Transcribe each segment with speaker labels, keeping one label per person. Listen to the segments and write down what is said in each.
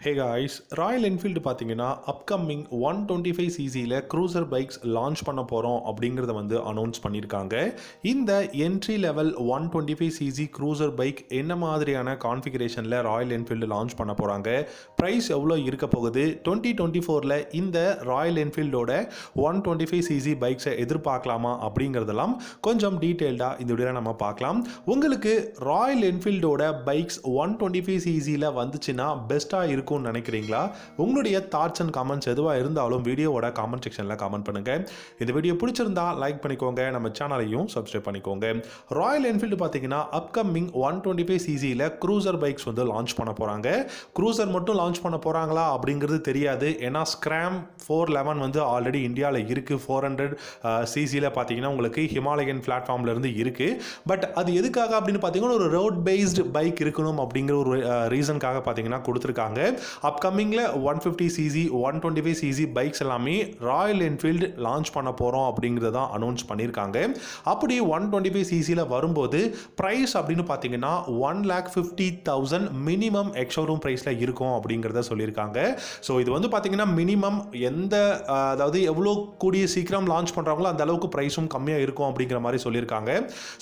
Speaker 1: Hey guys, Royal Enfield பார்த்தீங்கன்னா upcoming 125cc cruiser bikes launch பண்ண போகிறோம் அப்படிங்கிறத அனௌன்ஸ் பண்ணியிருக்காங்க. இந்த entry level 125cc cruiser bike என்ன மாதிரியான கான்ஃபிகரேஷனில் ராயல் என்ஃபீல்டு லான்ச் பண்ண போகிறாங்க, ப்ரைஸ் எவ்வளோ இருக்க போகுது, 2024 இந்த ராயல் என்ஃபீல்டோட 125cc பைக்ஸை எதிர்பார்க்கலாமா அப்படிங்கிறதெல்லாம் கொஞ்சம் டீட்டெயில்டாக இந்த வீடியோவில் நம்ம பார்க்கலாம். உங்களுக்கு ராயல் என்ஃபீல்டோட பைக்ஸ் 125cc வந்துச்சுன்னா பெஸ்ட்டாக இருக்கும் நினைக்கிறீங்களா? உங்களுடைய தாட்ஸ் அண்ட் கமெண்ட்ஸ் எதுவாக இருந்தாலும் வீடியோவோட கமெண்ட் செக்ஷனில் கமெண்ட் பண்ணுங்க. இந்த வீடியோ பிடிச்சிருந்தா லைக் பண்ணிக்கோங்க, நம்ம சேனலையும் சப்ஸ்கிரைப் பண்ணிக்கோங்க. ராயல் என்ஃபீல்டு பார்த்தீங்கன்னா upcoming 125cc cruiser bikes launch பண்ண போகிறாங்க. க்ரூசர் மட்டும் லான்ச் பண்ண போகிறாங்களா அப்படிங்கிறது தெரியாது. ஏன்னா ஸ்கிராம் 411 ஆல்ரெடி இந்தியாவில் இருக்குது. 400cc பார்த்தீங்கன்னா உங்களுக்கு ஹிமாலயன் பிளாட்ஃபார்ம்ல இருந்து இருக்குது. பட் அது எதுக்காக அப்படின்னு பார்த்தீங்கன்னா ஒரு ரோட் பேஸ்டு பைக் இருக்கணும் அப்படிங்கிற ஒரு ரீசனுக்காக பார்த்தீங்கன்னா கொடுத்துருக்காங்க. அப்கமிங்கில் 150cc 125cc பைக்ஸ் எல்லாமே ராயல் என்ஃபீல்டு லான்ச் பண்ண போகிறோம் அப்படிங்கிறத தான் அனௌன்ஸ் பண்ணியிருக்காங்க. அப்படி 125cc வரும்போது ப்ரைஸ் அப்படின்னு பார்த்தீங்கன்னா 1,50,000 மினிமம் எக்ஸ்ஷோரூம் ப்ரைஸில் இருக்கும் அப்படிங்கிறத சொல்லியிருக்காங்க. ஸோ இது பார்த்தீங்கன்னா மினிமம் அதாவது எவ்வளோ கூடிய சீக்கிரம் லான்ச் பண்ணுறாங்களோ அந்த அளவுக்கு ப்ரைஸும் கம்மியாக இருக்கும் அப்படிங்கிற மாதிரி சொல்லியிருக்காங்க.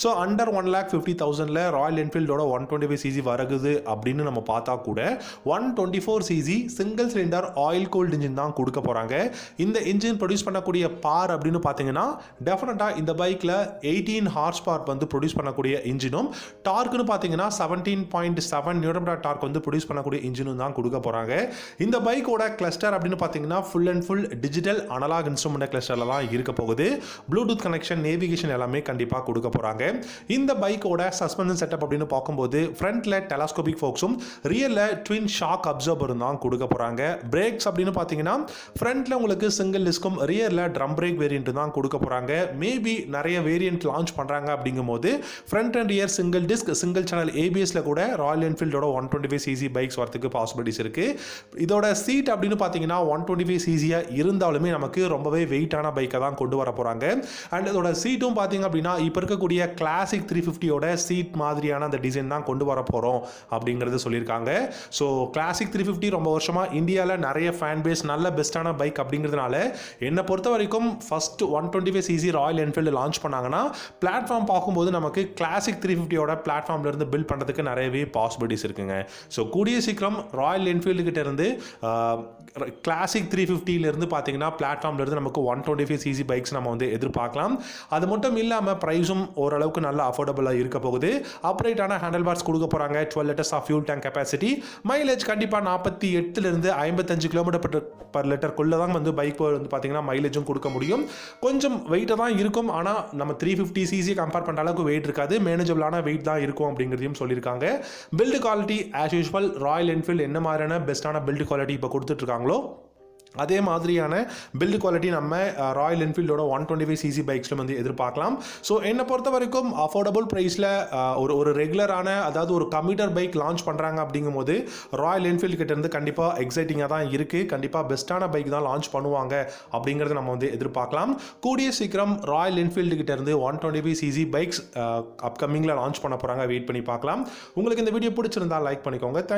Speaker 1: ஸோ அண்டர் 1,50,000 ராயல் என்ஃபீல்டோட 125cc வருகுது அப்படின்னு நம்ம பார்த்தா கூட 124cc single cylinder oil cooled engine தான் கொடுக்க போறாங்க. இந்த இன்ஜின் ப்ரொடியூஸ் பண்ணக்கூடிய பார் அப்படின்னு பார்த்தீங்கன்னா டெஃபினட்டா இந்த பைக்ல 18 ஹார்ஸ் பவர் ப்ரொடியூஸ் பண்ணக்கூடிய இன்ஜினும், டார்க்னு பார்த்தீங்கன்னா 17.7 நியூட்டன் டார்க் ப்ரொடியூஸ் பண்ணக்கூடிய இன்ஜினும் தான் கொடுக்க போறாங்க. இந்த பைக்கோட கிளஸ்டர் அப்படின்னு பார்த்தீங்கன்னா full and full digital analog instrument கிளஸ்டர்ல தான் இருக்க போகுது. ப்ளூடூத் கனெக்ஷன், நேவிகேஷன் எல்லாமே கண்டிப்பாக கொடுக்க போறாங்க. இந்த பைக்கோட சஸ்பென்ஷன் செட்டப் அப்படின்னு பார்க்கும்போது ஃப்ரண்ட்ல டெலஸ்கோபிக் ஃபோக்ஸும் ரியல்ல ட்வின் ஷாக் அப்சர்வர் தான் கொடுக்க போறாங்க. பிரேக்ஸ் அப்படின்னு பார்த்தீங்கன்னா ஃப்ரண்ட்ல உங்களுக்கு சிங்கிள் டிஸ்கும் ரியர்ல ட்ரம் பிரேக் வேரியன்ட் தான் கொடுக்க போறாங்க. மேபி நிறைய வேரியன்ட் லான்ச் பண்றாங்க அப்படிங்கும்போது front and rear single disc single channel ஏபிஎஸ்ல கூட ராயல் என்ஃபீல்டோட 125cc பைக்ஸ் வரதுக்கு பாசிபிலிட்டிஸ் இருக்கு. இதோட சீட் அப்படின்னு பார்த்தீங்கன்னா 125cc இருந்தாலுமே நமக்கு ரொம்பவே வெயிட்டான பைக்கை தான் கொண்டு வர போறாங்க. அண்ட் இதோட சீட்டும் பார்த்தீங்க அப்படின்னா இப்போ இருக்கக்கூடிய கிளாசிக் 350யோட சீட் மாதிரியான அந்த டிசைன் தான் கொண்டு வர போறோம் அப்படிங்கிறது சொல்லியிருக்காங்க. ஸோ கிளாசிக் 350 ரொம்ப வருஷமா இந்தியாவில் நிறைய ஃபேன் பேஸ், நல்ல பெஸ்ட்டான பைக் அப்படிங்கிறதுனால என்னை பொறுத்த வரைக்கும் first 125cc Royal Enfield launch பண்ணாங்கன்னா பிளாட்ஃபார்ம் பார்க்கும்போது நமக்கு கிளாசிக் 350யோட பிளாட்ஃபார்ம்ல இருந்து பில்ட் பண்ணுறதுக்கு நிறையவே பாசிபிலிட்டிஸ் இருக்குங்க. ஸோ கூடிய சீக்கிரம் ராயல் என்ஃபீல்டு கிட்ட இருந்து கிளாசிக் 350 இருந்து பார்த்தீங்கன்னா பிளாட்ஃபார்ம்ல இருந்து நமக்கு 125cc பைக்ஸ் நம்ம எதிர்பார்க்கலாம். அது மட்டும் இல்லாமல் ப்ரைஸும் ஓரளவுக்கு நல்ல அஃபோர்டபுளாக இருக்க போகுது. அப்ரைட்டான ஹேண்டில் பார்ஸ் கொடுக்க போகிறாங்க. 12 liters of fuel tank capacity. Mileage கண்டிப்பாக 48 55 கிலோமீட்டர் பர் லிட்டருக்குள்ள தான் பைக் பார்த்தீங்கன்னா மைலேஜும் கொடுக்க முடியும். கொஞ்சம் வெயிட்டாக தான் இருக்கும், ஆனால் நம்ம 350cc கம்பேர் பண்ணுற அளவுக்கு வெயிட் இருக்காது, மேனேஜபிளான வெயிட் தான் இருக்கும் அப்படிங்கிறதையும் சொல்லியிருக்காங்க. Build quality as usual Royal Enfield என்ன மாதிரியான பெஸ்ட்டான பில்டு குவாலிட்டி இப்போ கொடுத்துட்டு இருக்காங்களோ அதே மாதிரியான பில்டு குவாலிட்டி நம்ம ராயல் என்ஃபீல்டோட 125cc பைக்ஸில் எதிர்பார்க்கலாம். ஸோ என்னை பொறுத்த வரைக்கும் அஃபோர்டபுள் ப்ரைஸில் ஒரு ரெகுலரான, அதாவது ஒரு கம்யூட்டர் பைக் லான்ச் பண்ணுறாங்க அப்படிங்கும்போது ராயல் என்ஃபீல்டு கிட்ட இருந்து கண்டிப்பாக எக்ஸைட்டிங்காக தான் இருக்குது. கண்டிப்பாக பெஸ்ட்டான பைக் தான் லான்ச் பண்ணுவாங்க அப்படிங்கிறத நம்ம எதிர்பார்க்கலாம். கூடிய சீக்கிரம் ராயல் என்ஃபீல்டு கிட்ட இருந்து 125cc பைக்ஸ் அப்கமிங்கில் லான்ச் பண்ண போகிறாங்க. வெயிட் பண்ணி பார்க்கலாம். உங்களுக்கு இந்த வீடியோ பிடிச்சிருந்தா லைக் பண்ணிக்கோங்க. தேங்க்யூ.